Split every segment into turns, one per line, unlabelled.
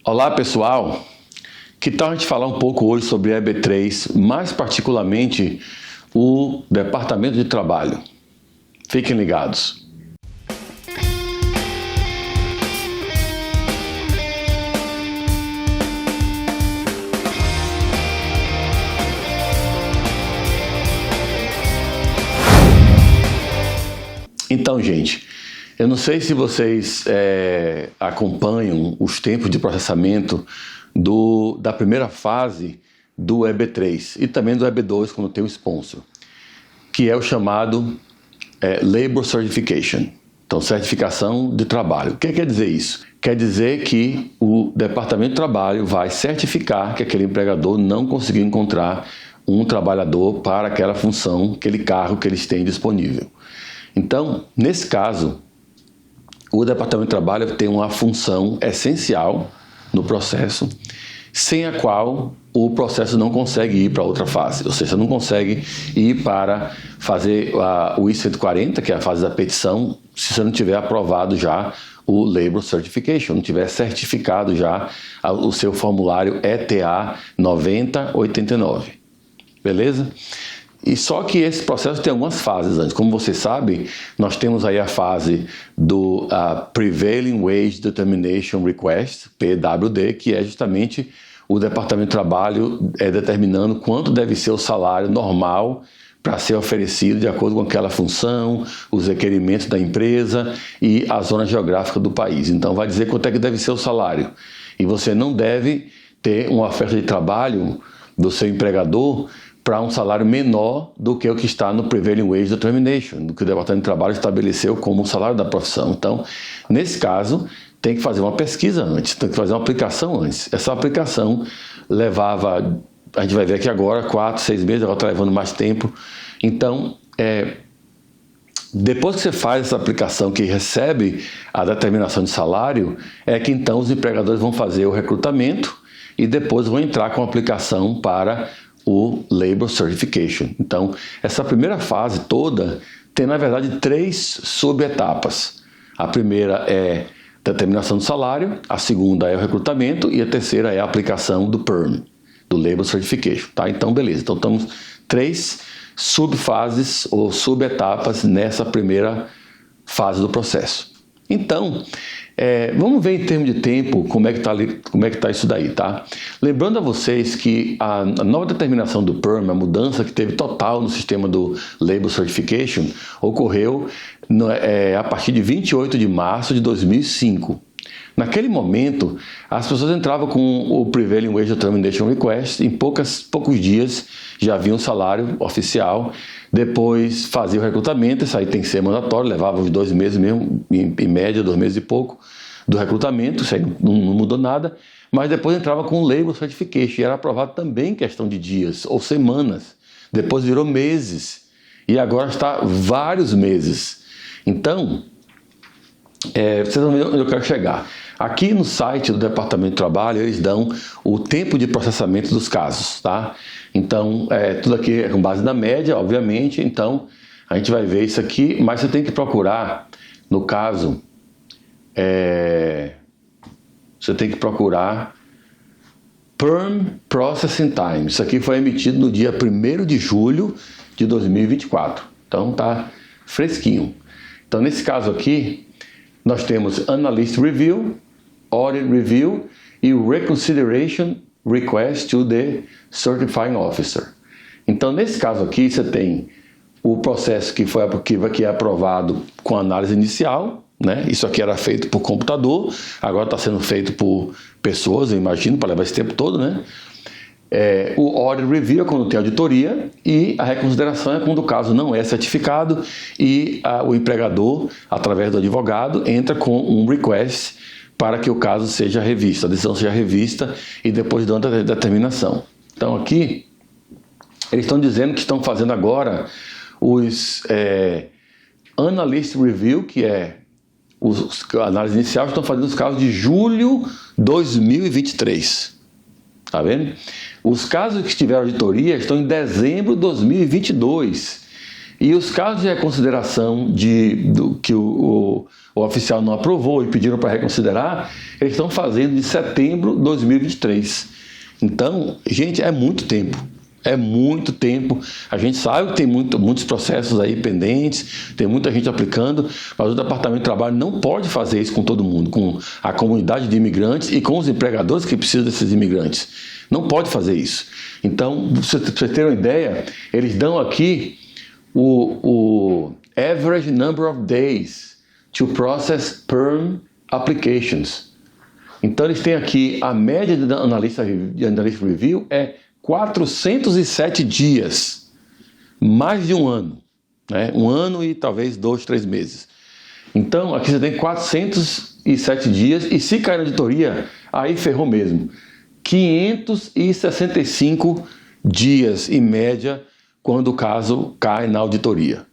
Olá pessoal, que tal a gente falar um pouco hoje sobre a EB3, mais particularmente o Departamento de Trabalho. Fiquem ligados. Então, gente, eu não sei se vocês acompanham os tempos de processamento da primeira fase do EB3 e também do EB2 quando tem o sponsor, que é o chamado Labor Certification, então certificação de trabalho. O que quer dizer isso? Quer dizer que o Departamento de Trabalho vai certificar que aquele empregador não conseguiu encontrar um trabalhador para aquela função, aquele cargo que eles têm disponível. Então, nesse caso, o Departamento de Trabalho tem uma função essencial no processo, sem a qual o processo não consegue ir para outra fase. Ou seja, você não consegue ir para fazer o I-140, que é a fase da petição, se você não tiver aprovado já o Labor Certification, não tiver certificado já o seu formulário ETA 9089. Beleza? E só que esse processo tem algumas fases antes. Como vocês sabem, nós temos aí a fase do Prevailing Wage Determination Request, PWD, que é justamente o Departamento de Trabalho determinando quanto deve ser o salário normal para ser oferecido de acordo com aquela função, os requerimentos da empresa e a zona geográfica do país. Então vai dizer quanto é que deve ser o salário. E você não deve ter uma oferta de trabalho do seu empregador para um salário menor do que o que está no Prevailing Wage Determination, do que o Departamento de Trabalho estabeleceu como o salário da profissão. Então, nesse caso, tem que fazer uma pesquisa antes, tem que fazer uma aplicação antes. Essa aplicação levava, a gente vai ver aqui agora, 4, 6 meses, agora está levando mais tempo. Então, depois que você faz essa aplicação que recebe a determinação de salário, é que então os empregadores vão fazer o recrutamento e depois vão entrar com a aplicação para o Labor Certification. Então, essa primeira fase toda tem, na verdade, 3 subetapas. A primeira é determinação do salário, a segunda é o recrutamento e a terceira é a aplicação do PERM, do Labor Certification. Tá? Então, beleza. Então, estamos 3 subfases ou subetapas nessa primeira fase do processo. Então, vamos ver em termos de tempo como é que tá isso daí, tá? Lembrando a vocês que a nova determinação do PERM, a mudança que teve total no sistema do Labor Certification, ocorreu a partir de 28 de março de 2005. Naquele momento, as pessoas entravam com o Prevailing Wage Determination Request, em poucos dias já havia um salário oficial, depois fazia o recrutamento, isso aí tem que ser mandatório, levava uns 2 meses mesmo, em média 2 meses e pouco, do recrutamento, isso aí não mudou nada, mas depois entrava com o Labor Certification, e era aprovado também em questão de dias ou semanas, depois virou meses, e agora está vários meses. Então, vocês vão ver onde eu quero chegar. Aqui no site do Departamento de Trabalho, eles dão o tempo de processamento dos casos, tá? Então, tudo aqui é com base na média, obviamente, então a gente vai ver isso aqui, mas você tem que procurar, no caso, você tem que procurar PERM Processing Time. Isso aqui foi emitido no dia 1º de julho de 2024, então tá fresquinho. Então, nesse caso aqui, nós temos Analyst Review, Audit Review e o Reconsideration Request to the Certifying Officer. Então, nesse caso aqui, você tem o processo que é aprovado com análise inicial, né? Isso aqui era feito por computador, agora está sendo feito por pessoas, eu imagino, para levar esse tempo todo, né? O Audit Review é quando tem auditoria e a reconsideração é quando o caso não é certificado e o empregador, através do advogado, entra com um request para que o caso seja revisto, a decisão seja revista e depois dando a determinação. Então aqui, eles estão dizendo que estão fazendo agora os Analyst Review, que é a análise inicial, estão fazendo os casos de julho 2023. Tá vendo? Os casos que tiveram auditoria estão em dezembro de 2022. E os casos de reconsideração que o oficial não aprovou e pediram para reconsiderar, eles estão fazendo de setembro de 2023. Então, gente, é muito tempo. É muito tempo. A gente sabe que tem muitos processos aí pendentes, tem muita gente aplicando, mas o Departamento de Trabalho não pode fazer isso com todo mundo, com a comunidade de imigrantes e com os empregadores que precisam desses imigrantes. Não pode fazer isso. Então, para vocês terem uma ideia, eles dão aqui o average number of days to process perm applications. Então, eles têm aqui a média de analista review é 407 dias, mais de um ano, né? Um ano e talvez 2, 3 meses. Então, aqui você tem 407 dias e se cair na auditoria, aí ferrou mesmo. 565 dias em média quando o caso cai na auditoria.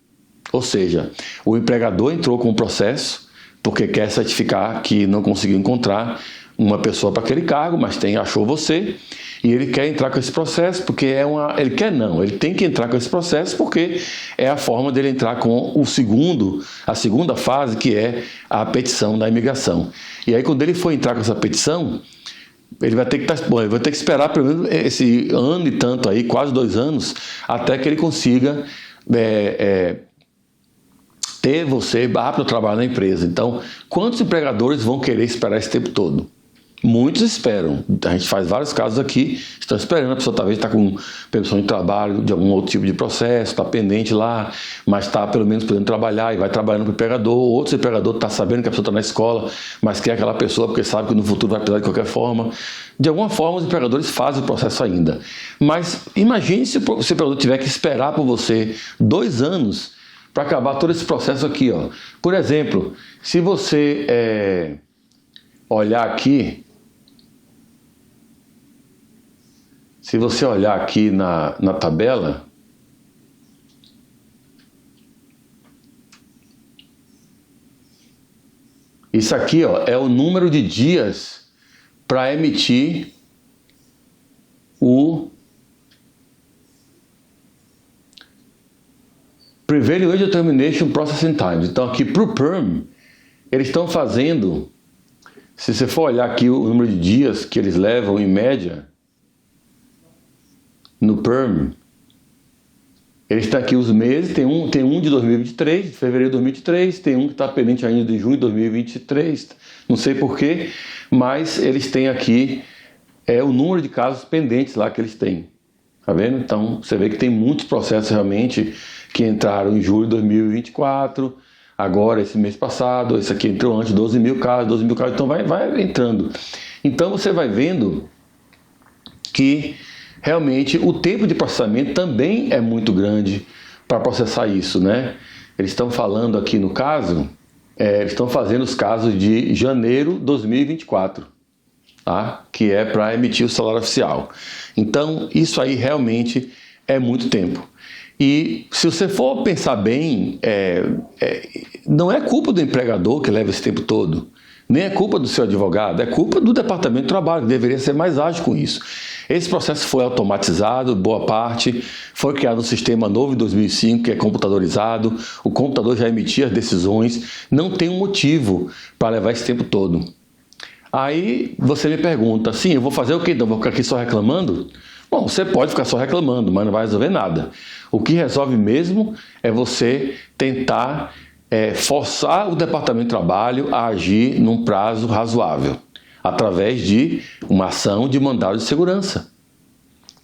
Ou seja, o empregador entrou com um processo porque quer certificar que não conseguiu encontrar uma pessoa para aquele cargo, mas achou você, e ele quer entrar com esse processo porque ele tem que entrar com esse processo porque é a forma dele entrar com a segunda fase, que é a petição da imigração. E aí quando ele for entrar com essa petição, ele vai ter que esperar pelo menos esse ano e tanto aí, quase 2 anos, até que ele consiga ter você apto a trabalhar na empresa. Então, quantos empregadores vão querer esperar esse tempo todo? Muitos esperam. A gente faz vários casos aqui, estão esperando, a pessoa talvez está com permissão de trabalho, de algum outro tipo de processo, está pendente lá, mas está pelo menos podendo trabalhar e vai trabalhando para o empregador. Outros empregadores estão sabendo que a pessoa está na escola, mas quer aquela pessoa porque sabe que no futuro vai precisar de qualquer forma. De alguma forma, os empregadores fazem o processo ainda. Mas imagine se o empregador tiver que esperar por você 2 anos para acabar todo esse processo aqui, ó. Por exemplo, se você olhar aqui, na tabela, isso aqui, ó, é o número de dias para emitir o Prevailing Wage Determination Processing Time. Então aqui para o PERM, eles estão fazendo, se você for olhar aqui o número de dias que eles levam em média no PERM, eles estão aqui os meses, tem um de 2023, de fevereiro de 2023, tem um que está pendente ainda de junho de 2023, não sei porquê, mas eles têm aqui o número de casos pendentes lá que eles têm, tá vendo? Então você vê que tem muitos processos realmente que entraram em julho de 2024, agora esse mês passado, esse aqui entrou antes, 12 mil casos, então vai entrando. Então você vai vendo que realmente o tempo de processamento também é muito grande para processar isso, né? Eles estão falando aqui no caso, eles estão fazendo os casos de janeiro de 2024, tá? Que é para emitir o salário oficial. Então, isso aí realmente é muito tempo. E se você for pensar bem, não é culpa do empregador que leva esse tempo todo, nem é culpa do seu advogado, é culpa do Departamento de Trabalho, que deveria ser mais ágil com isso. Esse processo foi automatizado, boa parte, foi criado um sistema novo em 2005, que é computadorizado, o computador já emitia as decisões, não tem um motivo para levar esse tempo todo. Aí você me pergunta, sim, eu vou fazer o quê? Então, vou ficar aqui só reclamando? Bom, você pode ficar só reclamando, mas não vai resolver nada. O que resolve mesmo é você tentar forçar o Departamento de Trabalho a agir num prazo razoável, através de uma ação de mandado de segurança.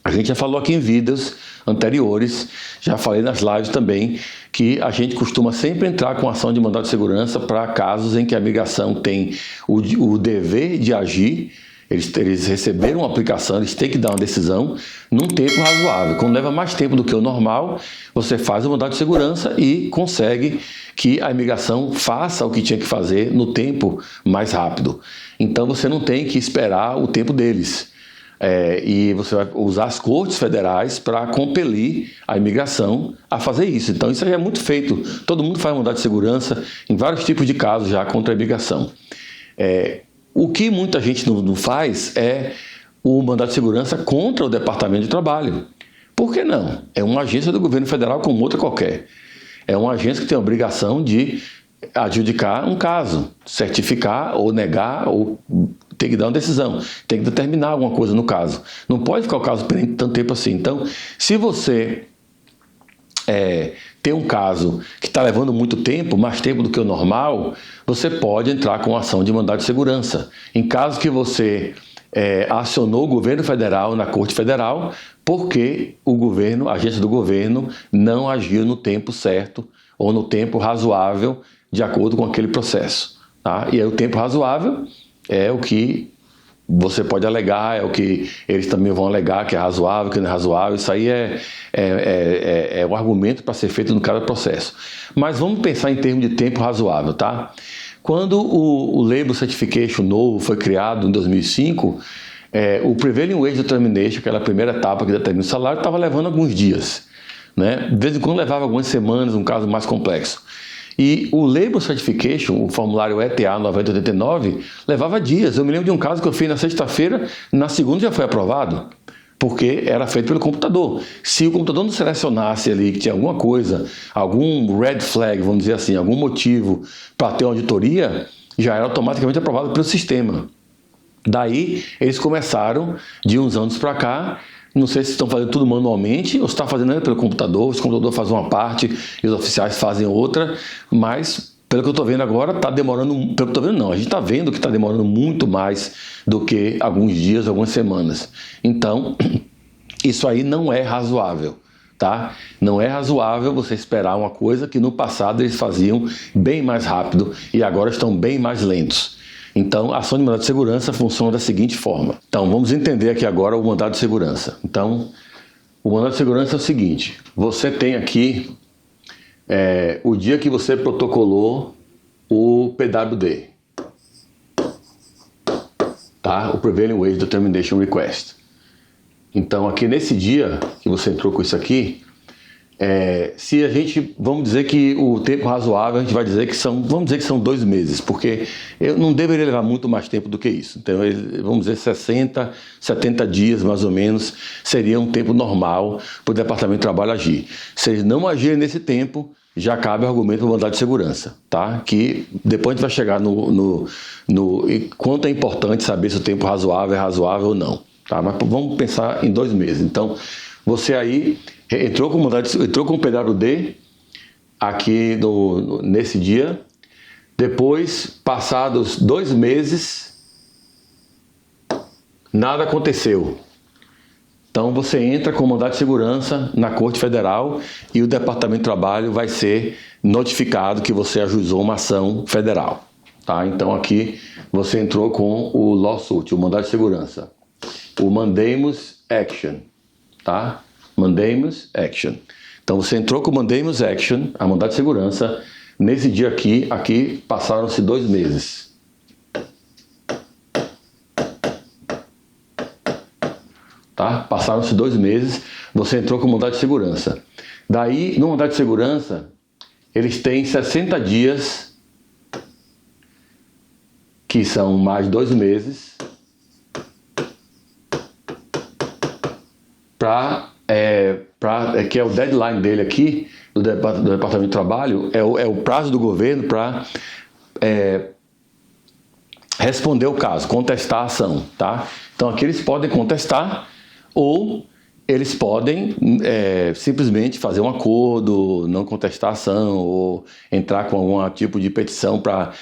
A gente já falou aqui em vídeos anteriores, já falei nas lives também, que a gente costuma sempre entrar com ação de mandado de segurança para casos em que a imigração tem o dever de agir. Eles receberam uma aplicação, eles têm que dar uma decisão num tempo razoável. Quando leva mais tempo do que o normal, você faz o mandado de segurança e consegue que a imigração faça o que tinha que fazer no tempo mais rápido. Então você não tem que esperar o tempo deles. E você vai usar as cortes federais para compelir a imigração a fazer isso. Então isso aí é muito feito. Todo mundo faz mandado de segurança em vários tipos de casos já contra a imigração. O que muita gente não faz é o mandado de segurança contra o Departamento de Trabalho. Por que não? É uma agência do governo federal como outra qualquer. É uma agência que tem a obrigação de adjudicar um caso, certificar ou negar, ou tem que dar uma decisão, tem que determinar alguma coisa no caso. Não pode ficar o caso pendente tanto tempo assim. Então, se você tem um caso que está levando muito tempo, mais tempo do que o normal, você pode entrar com ação de mandado de segurança. Em caso que você acionou o governo federal na Corte Federal, porque o governo, a agência do governo, não agiu no tempo certo ou no tempo razoável de acordo com aquele processo. Tá? E aí o tempo razoável é o que você pode alegar, é o que eles também vão alegar que é razoável, que não é razoável. Isso aí é um argumento para ser feito no cada processo. Mas vamos pensar em termos de tempo razoável, tá? Quando o Labor Certification novo foi criado em 2005, o Prevailing Wage Determination, aquela primeira etapa que determina o salário, estava levando alguns dias, né? De vez em quando levava algumas semanas, um caso mais complexo. E o Labor Certification, o formulário ETA 9089, levava dias. Eu me lembro de um caso que eu fiz na sexta-feira, na segunda já foi aprovado, porque era feito pelo computador. Se o computador não selecionasse ali que tinha alguma coisa, algum red flag, vamos dizer assim, algum motivo para ter uma auditoria, já era automaticamente aprovado pelo sistema. Daí eles começaram, de uns anos para cá, não sei se estão fazendo tudo manualmente ou se está fazendo pelo computador, se o computador faz uma parte e os oficiais fazem outra, mas pelo que eu estou vendo agora, está demorando, pelo que eu estou vendo não, a gente está vendo que está demorando muito mais do que alguns dias, algumas semanas. Então, isso aí não é razoável, tá? Não é razoável você esperar uma coisa que no passado eles faziam bem mais rápido e agora estão bem mais lentos. Então, a ação de mandado de segurança funciona da seguinte forma. Então, vamos entender aqui agora o mandado de segurança. Então, o mandado de segurança é o seguinte. Você tem aqui o dia que você protocolou o PWD. Tá? O Prevailing Wage Determination Request. Então, aqui nesse dia que você entrou com isso aqui, se a gente, vamos dizer que o tempo razoável, a gente vai dizer que vamos dizer que são 2 meses, porque eu não deveria levar muito mais tempo do que isso. Então, vamos dizer 60, 70 dias mais ou menos, seria um tempo normal para o Departamento de Trabalho agir. Se eles não agirem nesse tempo, já cabe o argumento do mandado de segurança, tá? Que depois a gente vai chegar no quanto é importante saber se o tempo razoável é razoável ou não, tá? Mas vamos pensar em 2 meses. Então, você aí entrou com o PWD aqui nesse dia. Depois, passados 2 meses, nada aconteceu. Então você entra com mandado de segurança na Corte Federal e o Departamento de Trabalho vai ser notificado que você ajuizou uma ação federal. Tá? Então aqui você entrou com o lawsuit, o mandado de segurança. O mandamus action. Tá? Mandamus action. Então você entrou com o mandamus action, a mandado de segurança. Nesse dia aqui passaram-se 2 meses. Tá? Passaram-se 2 meses, você entrou com mandado de segurança. Daí, no mandado de segurança, eles têm 60 dias, que são mais 2 meses, que é o deadline dele aqui, do Departamento de Trabalho, é o prazo do governo para responder o caso, contestar a ação. Tá? Então, aqui eles podem contestar, ou eles podem simplesmente fazer um acordo, não contestar a ação, ou entrar com algum tipo de petição para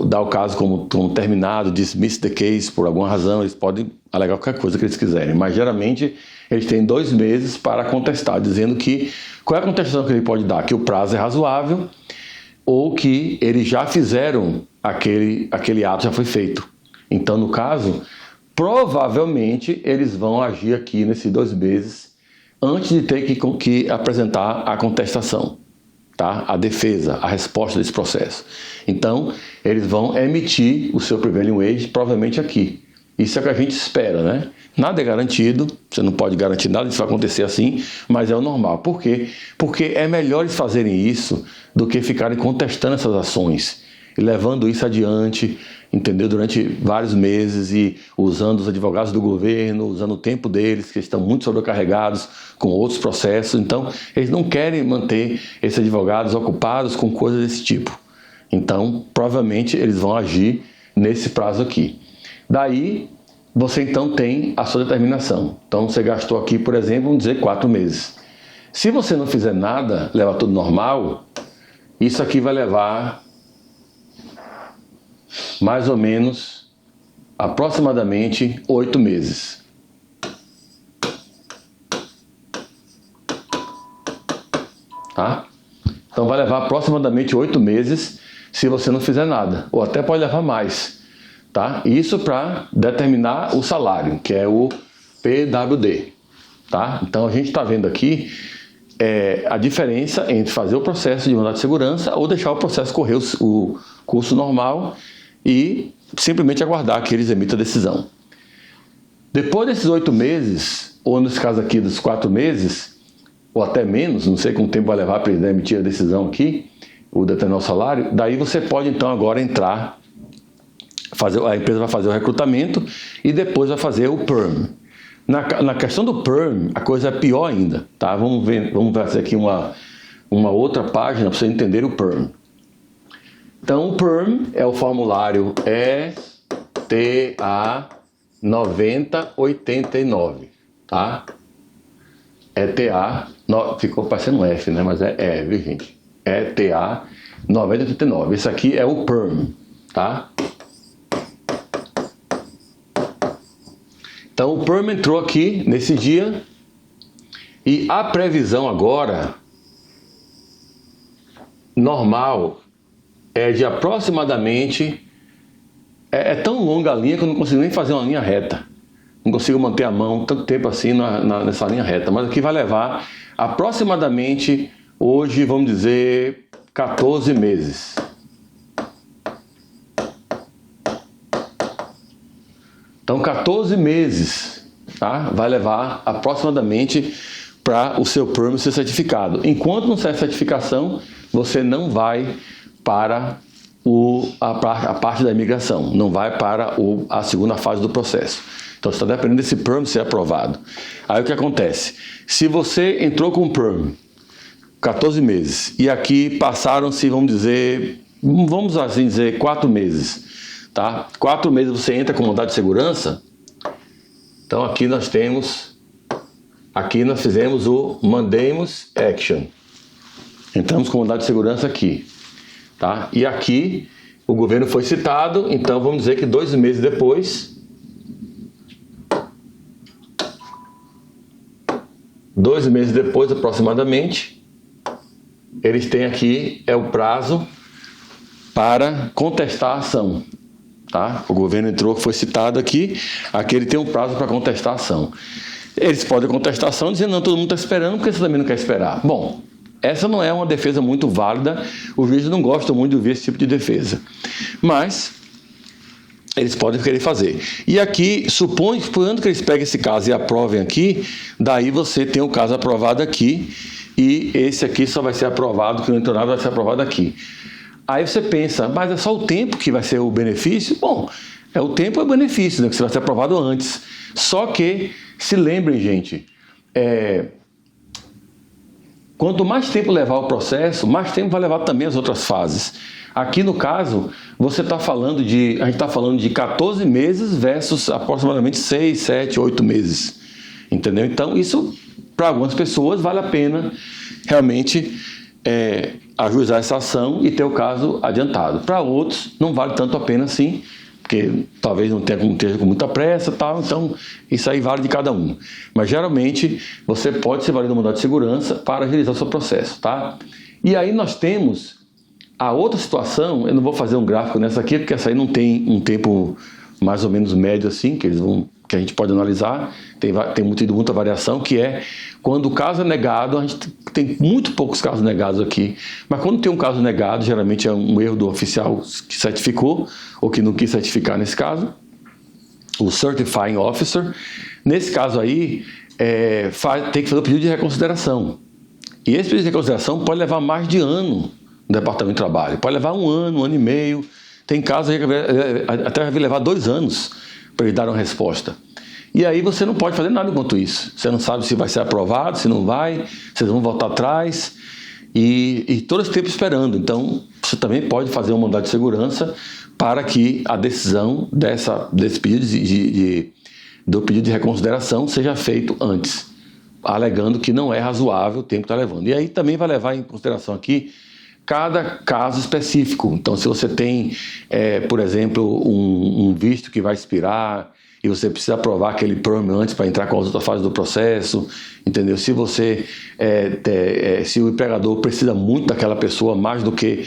dar o caso como terminado, dismiss the case por alguma razão. Eles podem alegar qualquer coisa que eles quiserem, mas geralmente eles têm 2 meses para contestar, dizendo que qual é a contestação que ele pode dar? Que o prazo é razoável ou que eles já fizeram aquele ato, já foi feito. Então, no caso, provavelmente eles vão agir aqui nesses 2 meses antes de ter que apresentar a contestação, tá? A defesa, a resposta desse processo. Então, eles vão emitir o seu prevailing wage provavelmente aqui. Isso é o que a gente espera, né? Nada é garantido, você não pode garantir nada, isso vai acontecer assim, mas é o normal. Por quê? Porque é melhor eles fazerem isso do que ficarem contestando essas ações e levando isso adiante, entendeu? Durante vários meses e usando os advogados do governo, usando o tempo deles, que estão muito sobrecarregados com outros processos. Então, eles não querem manter esses advogados ocupados com coisas desse tipo. Então, provavelmente, eles vão agir nesse prazo aqui. Daí, você então tem a sua determinação. Então, você gastou aqui, por exemplo, vamos dizer 4 meses. Se você não fizer nada, levar tudo normal, isso aqui vai levar mais ou menos, aproximadamente 8 meses. Tá? Então vai levar aproximadamente 8 meses se você não fizer nada, ou até pode levar mais. Tá? Isso para determinar o salário, que é o PWD. Tá? Então a gente está vendo aqui a diferença entre fazer o processo de mandado de segurança ou deixar o processo correr o curso normal e simplesmente aguardar que eles emitam a decisão. Depois desses 8 meses, ou nesse caso aqui dos 4 meses, ou até menos, não sei quanto tempo vai levar para eles emitir a decisão aqui, o determinar o salário, daí você pode então agora entrar, a empresa vai fazer o recrutamento e depois vai fazer o PERM. Na questão do PERM, a coisa é pior ainda, tá? Vamos ver aqui uma outra página para você entender o PERM. Então, o PERM é o formulário ETA 9089, tá? ETA, ficou parecendo um F, né? Mas é viu, gente? ETA 9089. Esse aqui é o PERM, tá? Então, o PERM entrou aqui nesse dia e a previsão agora normal é de aproximadamente... É tão longa a linha que eu não consigo nem fazer uma linha reta. Não consigo manter a mão tanto tempo assim nessa linha reta. Mas aqui vai levar aproximadamente, hoje, vamos dizer, 14 meses. Então, 14 meses, tá? Vai levar aproximadamente para o seu PERM ser certificado. Enquanto não sair certificação, você não vai para a parte da imigração, não vai para a segunda fase do processo. Então, você está dependendo desse PERM ser aprovado. Aí, o que acontece? Se você entrou com o PERM 14 meses e aqui passaram-se, vamos assim dizer, 4 meses. Tá? 4 meses você entra com mandado de segurança. Então aqui nós fizemos o Mandamus Action. Entramos com mandado de segurança aqui. Tá? E aqui o governo foi citado, então vamos dizer que 2 meses depois, 2 meses depois aproximadamente, eles têm aqui o prazo para contestar a ação. Tá? O governo entrou, foi citado aqui ele tem um prazo para contestar a ação. Eles podem contestar a ação dizendo, não, todo mundo está esperando, porque você também não quer esperar. Bom, essa não é uma defesa muito válida, os juízes não gostam muito de ouvir esse tipo de defesa. Mas eles podem querer fazer. E aqui, supondo que eles peguem esse caso e aprovem aqui, daí você tem o caso aprovado aqui, e esse aqui só vai ser aprovado, que não entrou nada, vai ser aprovado aqui. Aí você pensa, mas é só o tempo que vai ser o benefício? Bom, o tempo é o benefício, né, que você vai ser aprovado antes. Só que, se lembrem, gente, quanto mais tempo levar o processo, mais tempo vai levar também as outras fases. Aqui no caso, a gente está falando de 14 meses versus aproximadamente 6, 7, 8 meses. Entendeu? Então, isso, para algumas pessoas, vale a pena realmente ajuizar essa ação e ter o caso adiantado. Para outros, não vale tanto a pena assim, porque talvez não esteja com muita pressa e tal, então isso aí vale de cada um. Mas geralmente você pode se valer do mandado de segurança para agilizar o seu processo, tá? E aí nós temos a outra situação, eu não vou fazer um gráfico nessa aqui, porque essa aí não tem um tempo mais ou menos médio assim, que a gente pode analisar, tem muita variação, que é quando o caso é negado, a gente tem muito poucos casos negados aqui, mas quando tem um caso negado, geralmente é um erro do oficial que certificou, ou que não quis certificar nesse caso, o Certifying Officer. Nesse caso aí, tem que fazer o pedido de reconsideração. E esse pedido de reconsideração pode levar mais de ano no Departamento de Trabalho, pode levar um ano e meio, Tem casos aí que até vai levar 2 anos para eles darem uma resposta. E aí você não pode fazer nada enquanto isso. Você não sabe se vai ser aprovado, se não vai, vocês vão voltar atrás. E todo esse tempo esperando. Então, você também pode fazer um mandado de segurança para que a decisão desse pedido do pedido de reconsideração seja feito antes, alegando que não é razoável o tempo que está levando. E aí também vai levar em consideração aqui cada caso específico. Então, se você tem, por exemplo, um visto que vai expirar e você precisa aprovar aquele perm antes para entrar com as outras fases do processo, entendeu? Se o empregador precisa muito daquela pessoa, mais do que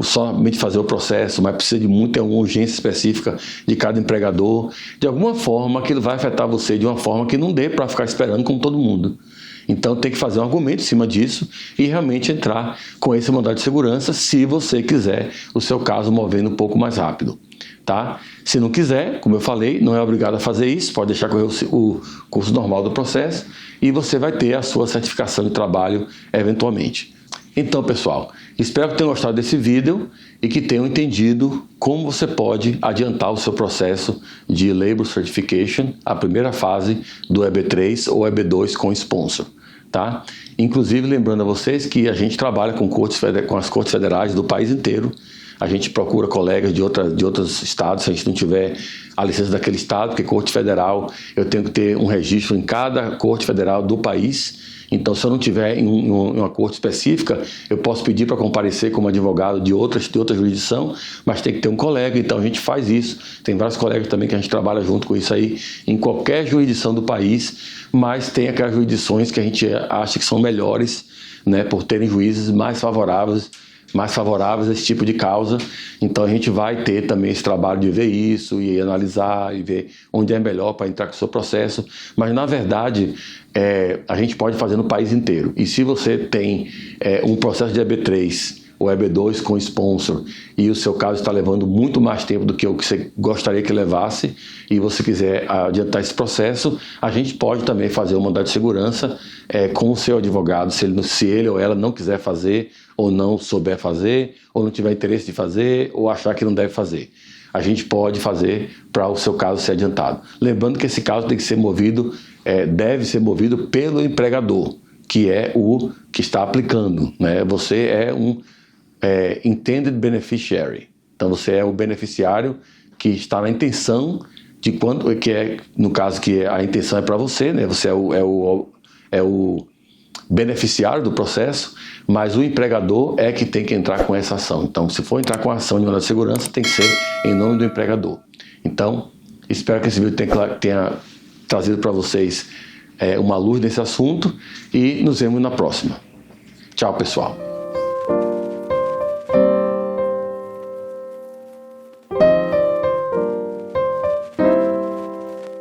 somente fazer o processo, mas precisa de muita urgência específica de cada empregador, de alguma forma aquilo vai afetar você de uma forma que não dê para ficar esperando como todo mundo. Então tem que fazer um argumento em cima disso e realmente entrar com esse mandado de segurança se você quiser o seu caso movendo um pouco mais rápido. Tá? Se não quiser, como eu falei, não é obrigado a fazer isso, pode deixar correr o curso normal do processo e você vai ter a sua certificação de trabalho eventualmente. Então, pessoal, espero que tenham gostado desse vídeo e que tenham entendido como você pode adiantar o seu processo de Labor Certification, a primeira fase do EB3 ou EB2 com sponsor. Tá? Inclusive, lembrando a vocês que a gente trabalha com as cortes federais do país inteiro. A gente procura colegas de outros estados, se a gente não tiver a licença daquele estado, porque corte federal, eu tenho que ter um registro em cada corte federal do país. Então, se eu não tiver em uma corte específica, eu posso pedir para comparecer como advogado de outra jurisdição, mas tem que ter um colega, então a gente faz isso. Tem vários colegas também que a gente trabalha junto com isso aí, em qualquer jurisdição do país, mas tem aquelas jurisdições que a gente acha que são melhores, né, por terem juízes mais favoráveis a esse tipo de causa. Então a gente vai ter também esse trabalho de ver isso e analisar e ver onde é melhor para entrar com o seu processo, mas na verdade a gente pode fazer no país inteiro. E se você tem um processo de EB3 ou EB2 com sponsor e o seu caso está levando muito mais tempo do que o que você gostaria que levasse e você quiser adiantar esse processo, a gente pode também fazer um mandado de segurança com o seu advogado, se ele ou ela não quiser fazer, ou não souber fazer, ou não tiver interesse de fazer, ou achar que não deve fazer. A gente pode fazer para o seu caso ser adiantado. Lembrando que esse caso tem que ser deve ser movido pelo empregador, que é o que está aplicando, né? Você é um intended beneficiary. Então você é o beneficiário que está na intenção de no caso que a intenção é para você, né? Você é o beneficiário do processo, mas o empregador é que tem que entrar com essa ação. Então, se for entrar com a ação de mandado de segurança, tem que ser em nome do empregador. Então, espero que esse vídeo tenha trazido para vocês uma luz nesse assunto e nos vemos na próxima. Tchau, pessoal.